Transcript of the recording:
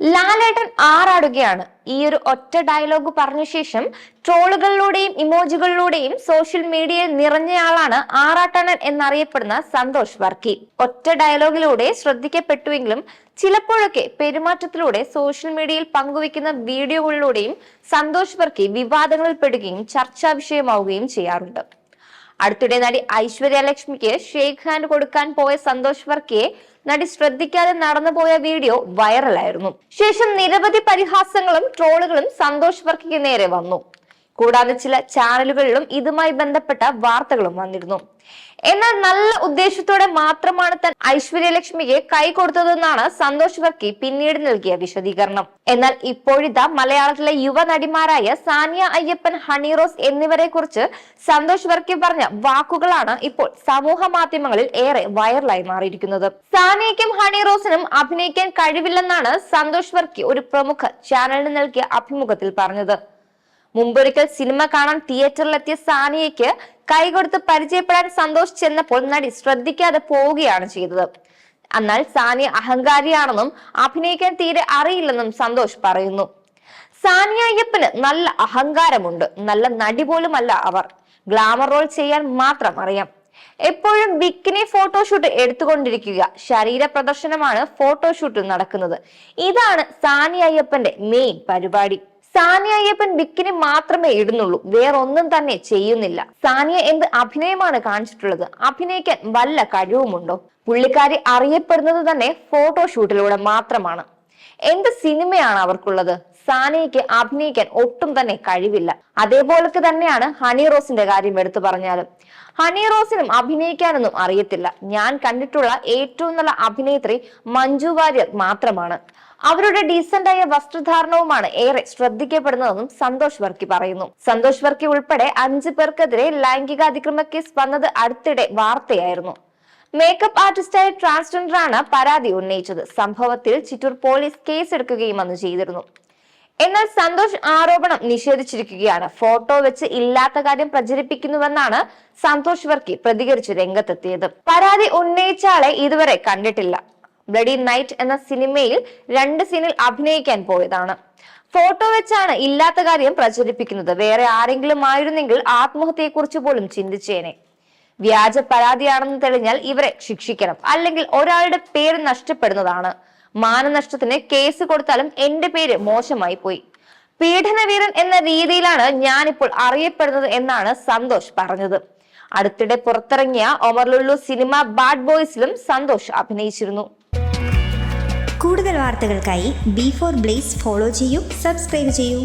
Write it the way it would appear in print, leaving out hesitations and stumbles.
ലാലേട്ടൻ ആറാടുകയാണ്. ഈ ഒരു ഒറ്റ ഡയലോഗ് പറഞ്ഞ ശേഷം ട്രോളുകളിലൂടെയും ഇമോജികളിലൂടെയും സോഷ്യൽ മീഡിയയിൽ നിറഞ്ഞയാളാണ് ആറാട്ടണ്ണൻ എന്നറിയപ്പെടുന്ന സന്തോഷ് വർക്കി. ഒറ്റ ഡയലോഗിലൂടെ ശ്രദ്ധിക്കപ്പെട്ടുവെങ്കിലും ചിലപ്പോഴൊക്കെ പെരുമാറ്റത്തിലൂടെ സോഷ്യൽ മീഡിയയിൽ പങ്കുവെക്കുന്ന വീഡിയോകളിലൂടെയും സന്തോഷ് വർക്കി വിവാദങ്ങളിൽ പെടുകയും ചർച്ചാ വിഷയമാവുകയും ചെയ്യാറുണ്ട്. അടുത്തിടെ നടി ഐശ്വര്യ ലക്ഷ്മിക്ക് ഷേക്ക് ഹാൻഡ് കൊടുക്കാൻ പോയ സന്തോഷ് വർക്കിയെ നടി ശ്രദ്ധിക്കാതെ നടന്നുപോയ വീഡിയോ വൈറലായിരുന്നു. ശേഷം നിരവധി പരിഹാസങ്ങളും ട്രോളുകളും സന്തോഷ് വർക്കിക്ക് നേരെ വന്നു. കൂടാതെ ചില ചാനലുകളിലും ഇതുമായി ബന്ധപ്പെട്ട വാർത്തകളും വന്നിരുന്നു. എന്നാൽ നല്ല ഉദ്ദേശത്തോടെ മാത്രമാണ് താൻ ഐശ്വര്യലക്ഷ്മിക്ക് കൈ കൊടുത്തതെന്നാണ് സന്തോഷ് വർക്കി പിന്നീട് നൽകിയ വിശദീകരണം. എന്നാൽ ഇപ്പോഴിതാ മലയാളത്തിലെ യുവ നടിമാരായ സാനിയ അയ്യപ്പൻ, ഹണിറോസ് എന്നിവരെ കുറിച്ച് സന്തോഷ് വർക്കി പറഞ്ഞ വാക്കുകളാണ് ഇപ്പോൾ സമൂഹ മാധ്യമങ്ങളിൽ ഏറെ വൈറലായി മാറിയിരിക്കുന്നത്. സാനിയയ്ക്കും ഹണിറോസിനും അഭിനയിക്കാൻ കഴിവില്ലെന്നാണ് സന്തോഷ് വർക്കി ഒരു പ്രമുഖ ചാനലിന് നൽകിയ അഭിമുഖത്തിൽ പറഞ്ഞത്. മുമ്പൊരിക്കൽ സിനിമ കാണാൻ തിയേറ്ററിലെത്തിയ സാനിയയ്ക്ക് കൈകൊടുത്ത് പരിചയപ്പെടാൻ സന്തോഷ് ചെന്നപ്പോൾ നടി ശ്രദ്ധിക്കാതെ പോവുകയാണ് ചെയ്തത്. എന്നാൽ സാനിയ അഹങ്കാരിയാണെന്നും അഭിനയിക്കാൻ തീരെ അറിയില്ലെന്നും സന്തോഷ് പറയുന്നു. സാനിയ അയ്യപ്പന് നല്ല അഹങ്കാരമുണ്ട്. നല്ല നടി പോലുമല്ല അവർ. ഗ്ലാമർ റോൾ ചെയ്യാൻ മാത്രം അറിയാം. എപ്പോഴും ബിക്കിനി ഫോട്ടോഷൂട്ട് എടുത്തുകൊണ്ടിരിക്കുക. ശരീര പ്രദർശനമാണ് ഫോട്ടോഷൂട്ടിൽ നടക്കുന്നത്. ഇതാണ് സാനിയ അയ്യപ്പന്റെ മെയിൻ പരിപാടി. സാനിയ അയ്യപ്പൻ ബിക്കിനി മാത്രമേ ഇടുന്നുള്ളൂ, വേറൊന്നും തന്നെ ചെയ്യുന്നില്ല. സാനിയ എന്ത് അഭിനയമാണ് കാണിച്ചിട്ടുള്ളത്? അഭിനയിക്കാൻ വല്ല കഴിവുമുണ്ടോ? പുള്ളിക്കാരി അറിയപ്പെടുന്നത് തന്നെ ഫോട്ടോഷൂട്ടിലൂടെ മാത്രമാണ്. എന്ത് സിനിമയാണ് അവർക്കുള്ളത്? സാനിയയ്ക്ക് അഭിനയിക്കാൻ ഒട്ടും തന്നെ കഴിവില്ല. അതേപോലൊക്കെ തന്നെയാണ് ഹണിറോസിന്റെ കാര്യം എടുത്തു പറഞ്ഞാലും. ഹണിറോസിനും അഭിനയിക്കാനൊന്നും അറിയത്തില്ല. ഞാൻ കണ്ടിട്ടുള്ള ഏറ്റവും നല്ല അഭിനേത്രി മഞ്ജു വാര്യർ മാത്രമാണ്. അവരുടെ ഡീസന്റായ വസ്ത്രധാരണവുമാണ് ഏറെ ശ്രദ്ധിക്കപ്പെടുന്നതെന്നും സന്തോഷ് വർക്കി പറയുന്നു. സന്തോഷ് വർക്കി ഉൾപ്പെടെ 5 പേർക്കെതിരെ ലൈംഗിക അതിക്രമ കേസ് വന്നത് അടുത്തിടെ വാർത്തയായിരുന്നു. മേക്കപ്പ് ആർട്ടിസ്റ്റായ ട്രാൻസ്ജെൻഡറാണ് പരാതി ഉന്നയിച്ചത്. സംഭവത്തിൽ ചിറ്റൂർ പോലീസ് കേസെടുക്കുകയും അന്ന് ചെയ്തിരുന്നു. എന്നാൽ സന്തോഷ് ആരോപണം നിഷേധിച്ചിരിക്കുകയാണ്. ഫോട്ടോ വെച്ച് ഇല്ലാത്ത കാര്യം പ്രചരിപ്പിക്കുന്നുവെന്നാണ് സന്തോഷ് വർക്കി പ്രതികരിച്ച് രംഗത്തെത്തിയത്. പരാതി ഉന്നയിച്ച ആളെ ഇതുവരെ കണ്ടിട്ടില്ല. ബ്ലഡി നൈറ്റ് എന്ന സിനിമയിൽ 2 സീനിൽ അഭിനയിക്കാൻ പോയതാണ്. ഫോട്ടോ വെച്ചാണ് ഇല്ലാത്ത കാര്യം പ്രചരിപ്പിക്കുന്നത്. വേറെ ആരെങ്കിലും ആയിരുന്നെങ്കിൽ ആത്മഹത്യയെക്കുറിച്ച് പോലും ചിന്തിച്ചേനെ. വ്യാജ പരാതിയാണെന്ന് തെളിഞ്ഞാൽ ഇവരെ ശിക്ഷിക്കണം. അല്ലെങ്കിൽ ഒരാളുടെ പേര് നഷ്ടപ്പെടുന്നതാണ്. മാനനഷ്ടത്തിന് കേസ് കൊടുത്താലും എന്റെ പേര് മോശമായി പോയി. പീഡനവീരൻ എന്ന രീതിയിലാണ് ഞാനിപ്പോൾ അറിയപ്പെടുന്നത് എന്നാണ് സന്തോഷ് പറഞ്ഞത്. അടുത്തിടെ പുറത്തിറങ്ങിയ ഒമർ ലുല്ലു സിനിമ ബാഡ് ബോയ്സിലും സന്തോഷ് അഭിനയിച്ചിരുന്നു. കൂടുതൽ വാർത്തകൾക്കായി B4 Blaze ഫോളോ ചെയ്യൂ, സബ്സ്ക്രൈബ് ചെയ്യൂ.